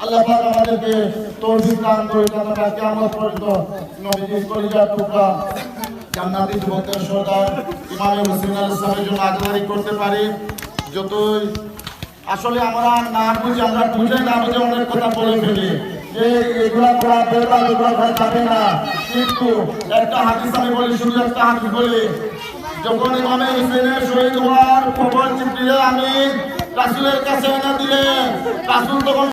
আল্লাহ পাক আমাদেরকে তৌফিক দান করে আমরা কিয়ামত পর্যন্ত নবীর কলিজার টুকরা জান্নাতি যুবকের সর্দার ইমাম হুসাইন আলাইহিস সালামের জন্য আদায় করতে পারি। যতই আসলে আমরা না বুঝি, আমরা বুঝে না বুঝে অনেক কথা বলে ফেলি যে এগুলা করা বেরবা এগুলা করা যাবে না, কিন্তু একটা হাদিস আমি বলি, শুধু একটা হাদিস বলি। যখন ইমাম হুসাইনের শহীদ হওয়ার খবর জিবরিল আমিন রাসূলের কাছে এনে দিলেন, রাসূল তখন